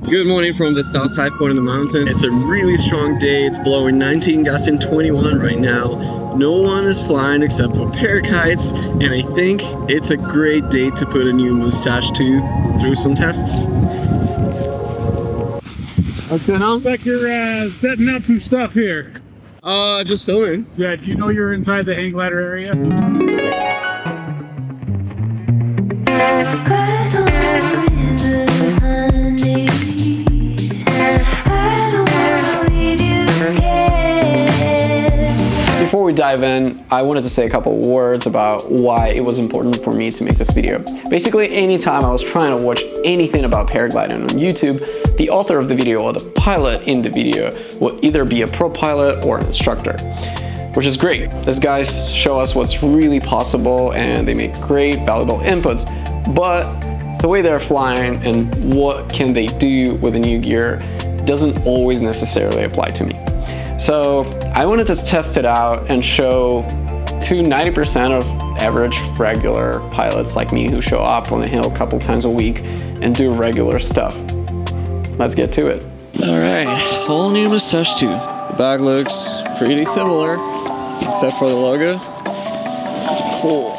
Good morning from the south side point of the mountain. It's a really strong day. It's blowing 19, gusting 21 right now. No one is flying except for parakites, and I think it's a great day to put a new Moustache 2 through some tests. What's going on? Like you're setting up some stuff here. Just filming. Yeah, do you know you're inside the hang glider area? Before we dive in, I wanted to say a couple words about why it was important for me to make this video. Basically, anytime I was trying to watch anything about paragliding on YouTube, the author of the video or the pilot in the video will either be a pro pilot or an instructor, which is great. These guys show us what's really possible and they make great, valuable inputs, but the way they're flying and what can they do with the new gear doesn't always necessarily apply to me. So I wanted to test it out and show to 90% of average regular pilots like me who show up on the hill a couple times a week and do regular stuff. Let's get to it. All right, whole new Moustache 2. The bag looks pretty similar, except for the logo. Cool.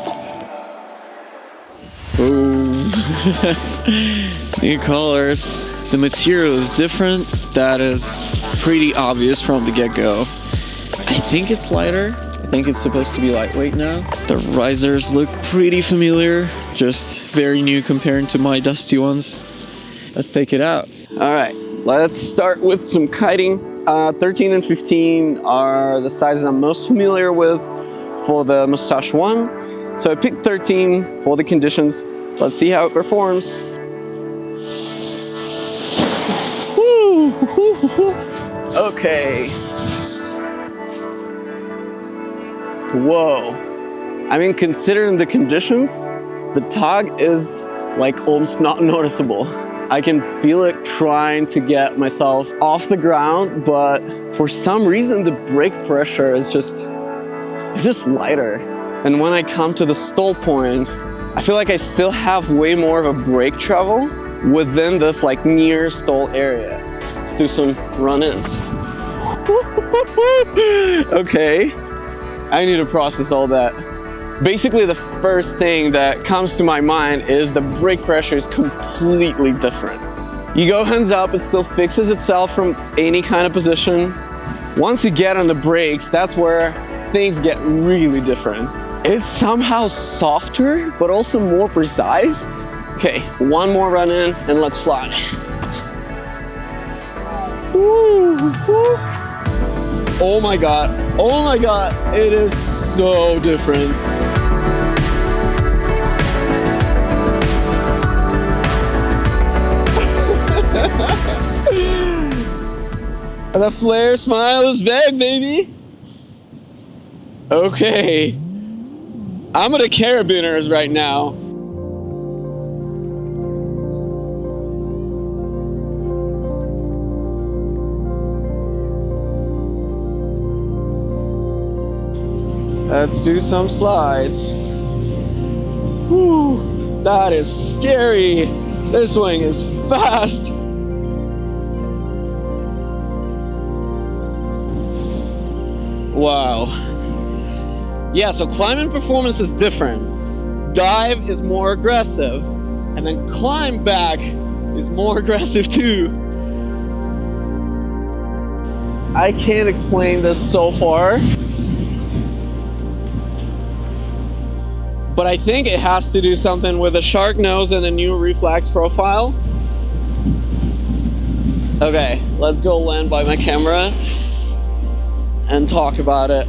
Boom. New colors. The material is different. That is pretty obvious from the get-go. I think it's lighter. I think it's supposed to be lightweight now. The risers look pretty familiar, just very new compared to my dusty ones. Let's take it out. All right, let's start with some kiting. 13 and 15 are the sizes I'm most familiar with for the Moustache 1. So I picked 13 for the conditions. Let's see how it performs. Woo! Okay. Whoa. I mean, considering the conditions, the tug is like almost not noticeable. I can feel it trying to get myself off the ground, but for some reason the brake pressure is just lighter. And when I come to the stall point, I feel like I still have way more of a brake travel within this like near stall area. Let's do some run-ins. Okay, I need to process all that. Basically, the first thing that comes to my mind is the brake pressure is completely different. You go hands up, it still fixes itself from any kind of position. Once you get on the brakes, that's where things get really different. It's somehow softer, but also more precise. Okay, one more run in and let's fly. Woo, woo. Oh my God, it is so different. The flare smile is back, baby. Okay, I'm at a carabiners right now. Let's do some slides. Whew, that is scary. This wing is fast. Wow. Yeah, so climbing performance is different. Dive is more aggressive, and then climb back is more aggressive too. I can't explain this so far, but I think it has to do something with the shark nose and the new reflex profile. Okay, let's go land by my camera and talk about it.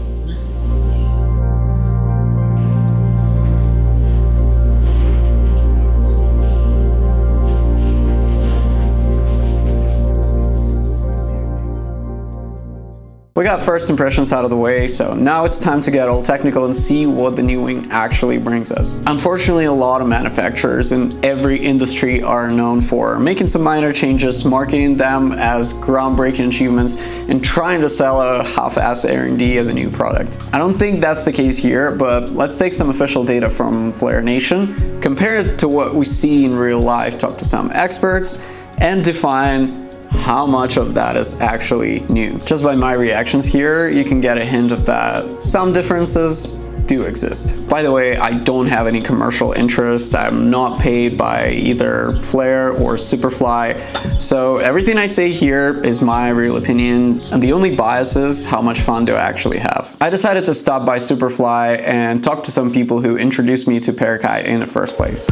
We got first impressions out of the way, so now it's time to get all technical and see what the new wing actually brings us. Unfortunately, a lot of manufacturers in every industry are known for making some minor changes, marketing them as groundbreaking achievements, and trying to sell a half-ass R&D as a new product. I don't think that's the case here, but let's take some official data from Flare Nation, compare it to what we see in real life, talk to some experts, and define how much of that is actually new. Just by my reactions here, you can get a hint of that. Some differences do exist. By the way, I don't have any commercial interest. I'm not paid by either Flare or Superfly. So everything I say here is my real opinion, and the only bias is how much fun do I actually have. I decided to stop by Superfly and talk to some people who introduced me to Paraglide in the first place.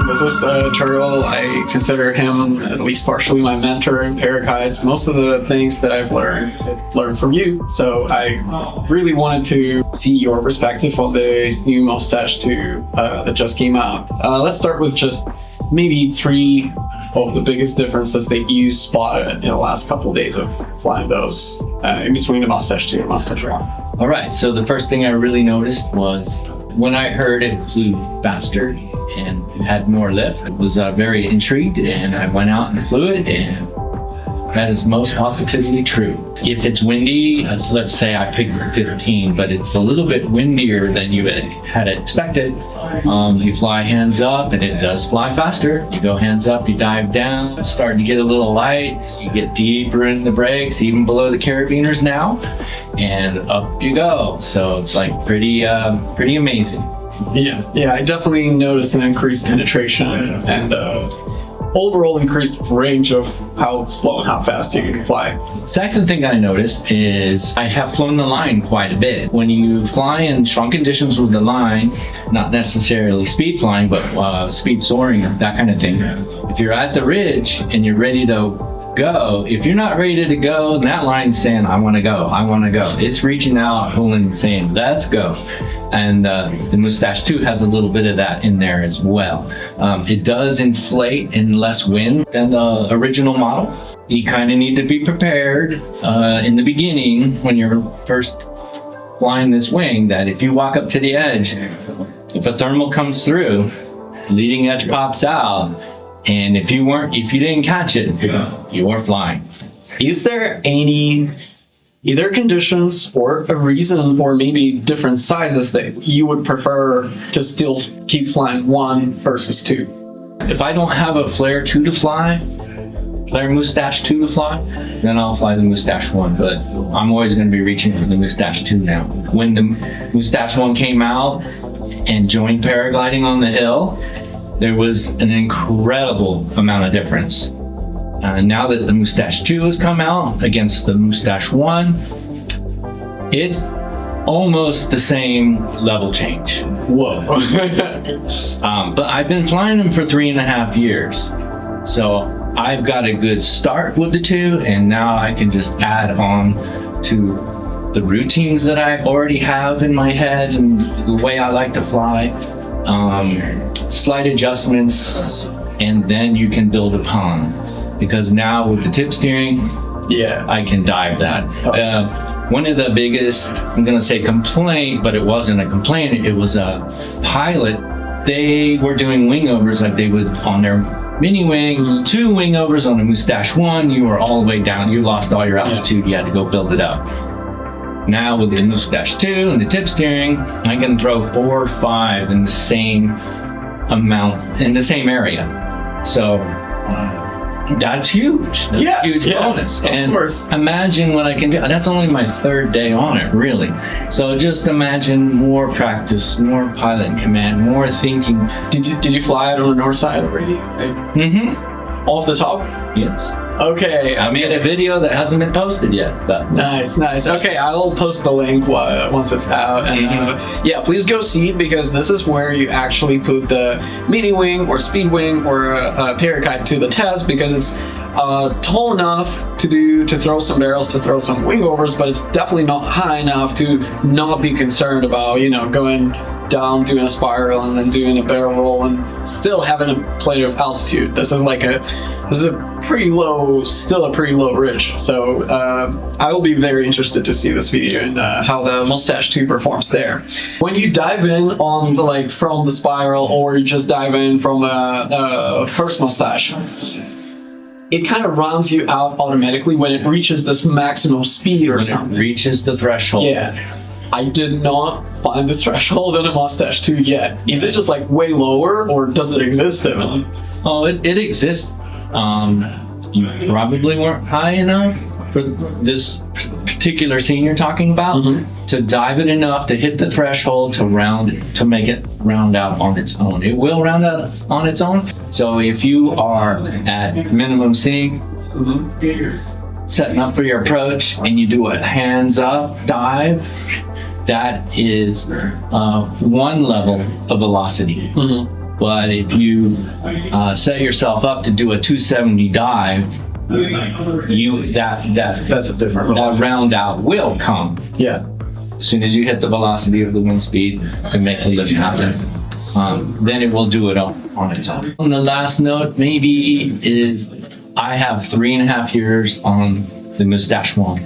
This is Turtle. I consider him at least partially my mentor in paraglides. Most of the things that I've learned from you. So I really wanted to see your perspective on the new Moustache 2 that just came out. Let's start with just maybe 3 of the biggest differences that you spotted in the last couple of days of flying those in between the Moustache 2 and Moustache 1. All right, so the first thing I really noticed was when I heard it flew faster and had more lift. I was very intrigued, and I went out and flew it, and that is most positively true. If it's windy, let's say I picked 15, but it's a little bit windier than you had expected, you fly hands up and it does fly faster. You go hands up, you dive down, it's starting to get a little light, you get deeper in the brakes, even below the carabiners now, and up you go. So it's like pretty amazing. Yeah, I definitely noticed an increased penetration and overall increased range of how slow and how fast you can fly. Second thing I noticed is I have flown the line quite a bit. When you fly in strong conditions with the line, not necessarily speed flying, but speed soaring, that kind of thing. If you're at the ridge and you're ready to go, if you're not ready to go, that line's saying, I want to go, I want to go. It's reaching out, pulling and saying, let's go. And the Moustache 2 has a little bit of that in there as well. It does inflate in less wind than the original model. You kind of need to be prepared in the beginning when you're first flying this wing, that if you walk up to the edge, if a thermal comes through, leading edge pops out, and if you didn't catch it, you are flying. Is there any either conditions or a reason or maybe different sizes that you would prefer to still keep flying 1 versus 2? If I don't have a Flare 2 to fly, Flare Moustache 2 to fly, then I'll fly the Moustache 1, but I'm always going to be reaching for the Moustache 2 now. When the Moustache 1 came out and joined paragliding on the hill, there was an incredible amount of difference. Now that the Moustache 2 has come out against the Moustache 1, it's almost the same level change. Whoa. But I've been flying them for 3.5 years. So I've got a good start with the 2, and now I can just add on to the routines that I already have in my head and the way I like to fly. Slight adjustments, and then you can build upon. Because now with the tip steering, I can dive that. One of the biggest, I'm gonna say complaint, but it wasn't a complaint, it was a pilot. They were doing wingovers like they would on their mini wing, 2 wingovers on a Moustache 1, you were all the way down, you lost all your altitude, you had to go build it up. Now with the Moustache 2 and the tip steering, I can throw 4 or 5 in the same amount, in the same area. So that's huge. That's a huge bonus. And imagine what I can do. That's only my 3rd day on it, really. So just imagine more practice, more pilot in command, more thinking. Did you fly it on the north side already? Mm-hmm. Off the top? Yes. Okay. I made a video that hasn't been posted yet. But. Nice. Okay, I'll post the link once it's out. And yeah, please go see it, because this is where you actually put the mini wing or speed wing or a paraglide to the test, because it's tall enough to throw some barrels, to throw some wingovers, but it's definitely not high enough to not be concerned about, going down, doing a spiral, and then doing a barrel roll, and still having plenty of altitude. This is a pretty low, still a pretty low ridge. So I will be very interested to see this video and how the Moustache 2 performs there. When you dive in on from the spiral, or you just dive in from first Moustache, it kind of rounds you out automatically when it reaches this maximum speed or When something. it reaches the threshold. Yeah. I did not find this threshold in a Moustache 2 yet. Is it just like way lower, or does it exist even? Oh, it exists. You probably weren't high enough for this particular scene you're talking about to dive it enough to hit the threshold to make it round out on its own. It will round out on its own. So if you are at minimum sync, setting up for your approach, and you do a hands up dive, that is one level of velocity. But if you set yourself up to do a 270 dive, That's a different that round out will come Yeah. as soon as you hit the velocity of the wind speed to make the lift happen. Then it will do it on its own. And the last note maybe is I have 3.5 years on the Moustache 1.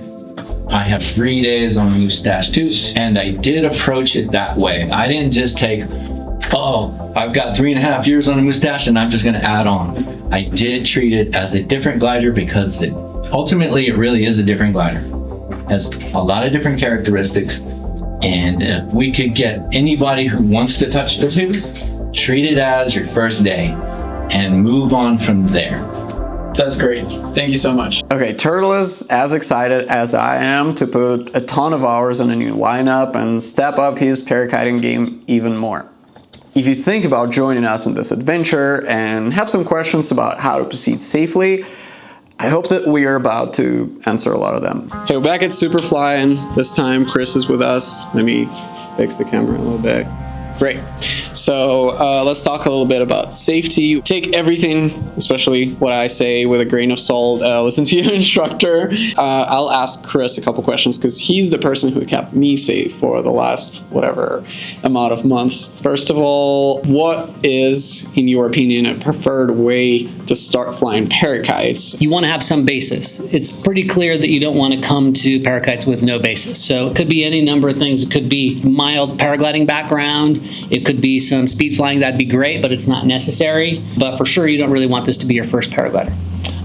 I have 3 days on Moustache 2, and I did approach it that way. I didn't just take, I've got 3.5 years on a Moustache and I'm just going to add on. I did treat it as a different glider because ultimately it really is a different glider. It has a lot of different characteristics, and if we could get anybody who wants to touch the tube, treat it as your first day and move on from there. That's great. Thank you so much. Okay, Turtle is as excited as I am to put a ton of hours on a new lineup and step up his parakiting game even more. If you think about joining us in this adventure and have some questions about how to proceed safely, I hope that we are about to answer a lot of them. Hey, we're back at Superfly, and this time Chris is with us. Let me fix the camera a little bit. Great. So let's talk a little bit about safety. Take everything, especially what I say, with a grain of salt. Listen to your instructor. I'll ask Chris a couple questions because he's the person who kept me safe for the last whatever amount of months. First of all, what is, in your opinion, a preferred way to start flying parakites? You want to have some basis. It's pretty clear that you don't want to come to parakites with no basis. So it could be any number of things. It could be mild paragliding background. It could be some speed flying. That'd be great, but it's not necessary. But for sure, you don't really want this to be your first paraglider.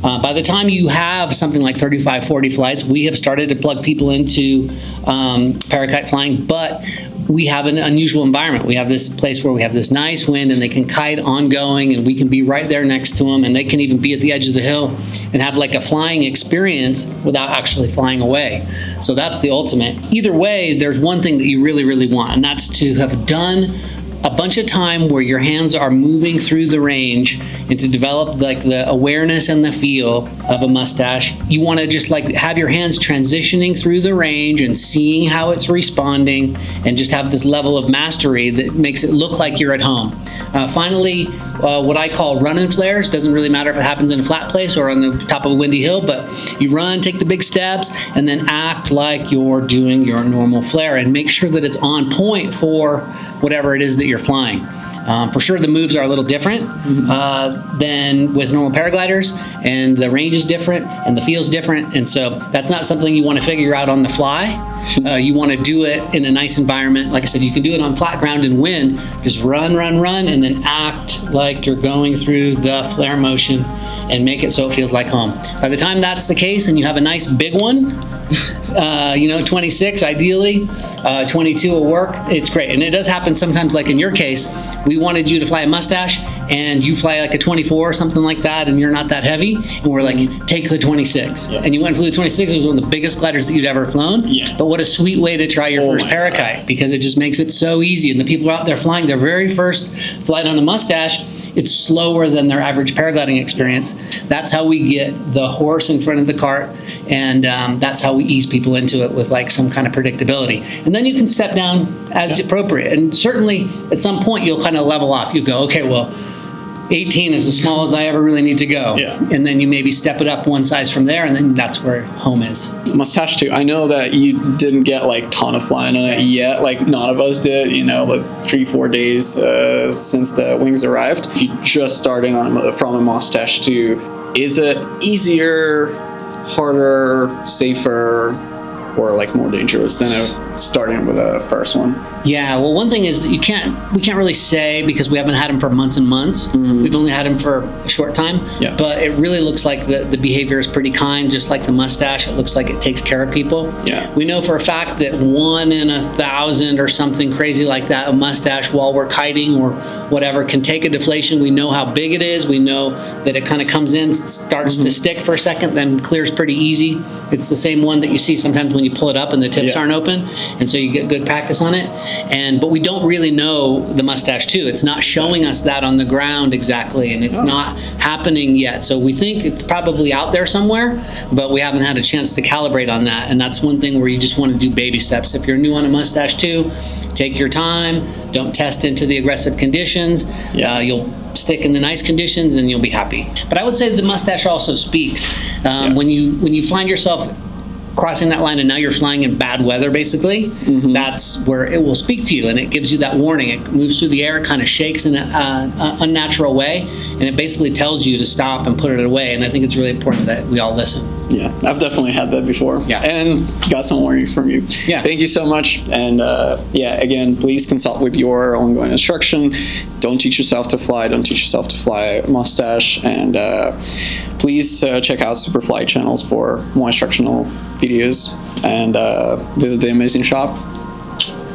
By the time you have something like 35, 40 flights, we have started to plug people into parakite flying, but we have an unusual environment. We have this place where we have this nice wind and they can kite ongoing, and we can be right there next to them, and they can even be at the edge of the hill and have like a flying experience without actually flying away. So that's the ultimate. Either way, there's one thing that you really, really want, and that's to have done a bunch of time where your hands are moving through the range and to develop like the awareness and the feel of a Moustache. You want to just like have your hands transitioning through the range and seeing how it's responding, and just have this level of mastery that makes it look like you're at home. Finally, what I call run and flares. Doesn't really matter if it happens in a flat place or on the top of a windy hill, but you run, take the big steps, and then act like you're doing your normal flare and make sure that it's on point for whatever it is that you're flying. For sure, the moves are a little different than with normal paragliders, and the range is different, and the feel's different, and so that's not something you want to figure out on the fly. You want to do it in a nice environment. Like I said, you can do it on flat ground and wind. Just run, run, run, and then act like you're going through the flare motion and make it so it feels like home. By the time that's the case and you have a nice big one, 26 ideally, 22 will work. It's great. And it does happen sometimes, like in your case, we wanted you to fly a Moustache and you fly like a 24 or something like that, and you're not that heavy, and we're like, take the 26. Yeah. And you went and flew the 26. It was one of the biggest gliders that you'd ever flown. Yeah. But what a sweet way to try your first parakite, because it just makes it so easy. And the people out there flying their very first flight on a Moustache, it's slower than their average paragliding experience. That's how we get the horse in front of the cart, and that's how we ease people into it with like some kind of predictability. And then you can step down as appropriate. And certainly at some point you'll kind of level off. You go, okay, well, 18 is as small as I ever really need to go. Yeah. And then you maybe step it up one size from there, and then that's where home is. Moustache 2, I know that you didn't get like ton of flying on it yet, like none of us did, like 3-4 days since the wings arrived. If you're just starting from a Moustache 2, is it easier, harder, safer? or like more dangerous than starting with a first one? Yeah, well, one thing is that we can't really say because we haven't had him for months and months. We've only had him for a short time. Yeah. But it really looks like the behavior is pretty kind, just like the mustache. It looks like it takes care of people. Yeah. We know for a fact that 1 in 1,000 or something crazy like that, a mustache while we're kiting or whatever can take a deflation. We know how big it is. We know that it kind of comes in, starts to stick for a second, then clears pretty easy. It's the same one that you see sometimes when you pull it up and the tips aren't open, and so you get good practice on it. But we don't really know the mustache too. It's not showing us that on the ground exactly, and it's not happening yet. So we think it's probably out there somewhere, but we haven't had a chance to calibrate on that. And that's one thing where you just want to do baby steps. If you're new on a mustache too, take your time. Don't test into the aggressive conditions. You'll stick in the nice conditions and you'll be happy. But I would say the mustache also speaks. When you find yourself crossing that line and now you're flying in bad weather, basically, that's where it will speak to you, and it gives you that warning. It moves through the air, kind of shakes in an unnatural way, and it basically tells you to stop and put it away. And I think it's really important that we all listen. Yeah, I've definitely had that before. Yeah. And got some warnings from you. Yeah. Thank you so much. And again, please consult with your ongoing instruction. Don't teach yourself to fly. Don't teach yourself to fly a mustache. And please check out Superfly channels for more instructional videos, and visit the amazing shop.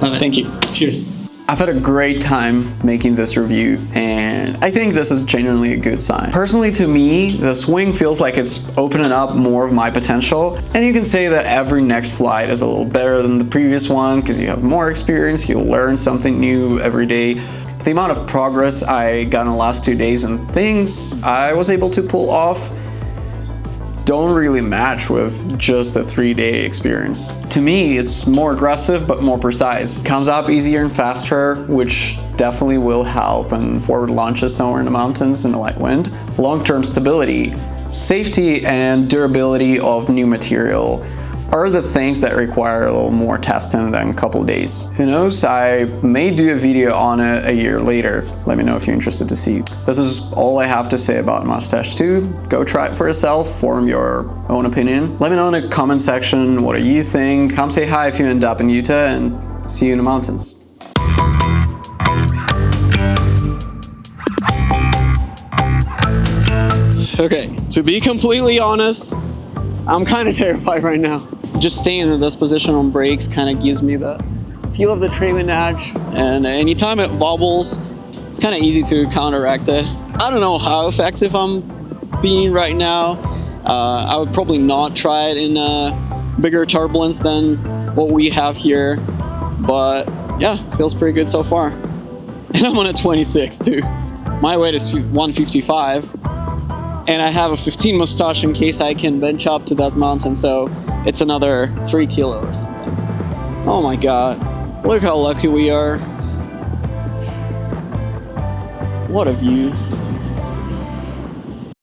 Love it. Thank you. Cheers. I've had a great time making this review, and I think this is genuinely a good sign. Personally, to me, the swing feels like it's opening up more of my potential, and you can say that every next flight is a little better than the previous one because you have more experience, you learn something new every day. The amount of progress I got in the last 2 days and things I was able to pull off don't really match with just a 3-day experience. To me, it's more aggressive but more precise. Comes up easier and faster, which definitely will help in forward launches somewhere in the mountains in a light wind. Long-term stability, safety, and durability of new material are the things that require a little more testing than a couple days. Who knows, I may do a video on it a year later. Let me know if you're interested to see. This is all I have to say about Mustache 2. Go try it for yourself, form your own opinion. Let me know in the comment section, what do you think? Come say hi if you end up in Utah, and see you in the mountains. Okay, to be completely honest, I'm kind of terrified right now. Just staying in this position on brakes kind of gives me the feel of the trailing edge, and anytime it wobbles, it's kind of easy to counteract it. I don't know how effective I'm being right now. I would probably not try it in bigger turbulence than what we have here, but yeah, feels pretty good so far. And I'm on a 26 too. My weight is 155. And I have a 15 mustache in case I can bench up to that mountain, so it's another 3 kilo or something. Oh my god, look how lucky we are. What a view.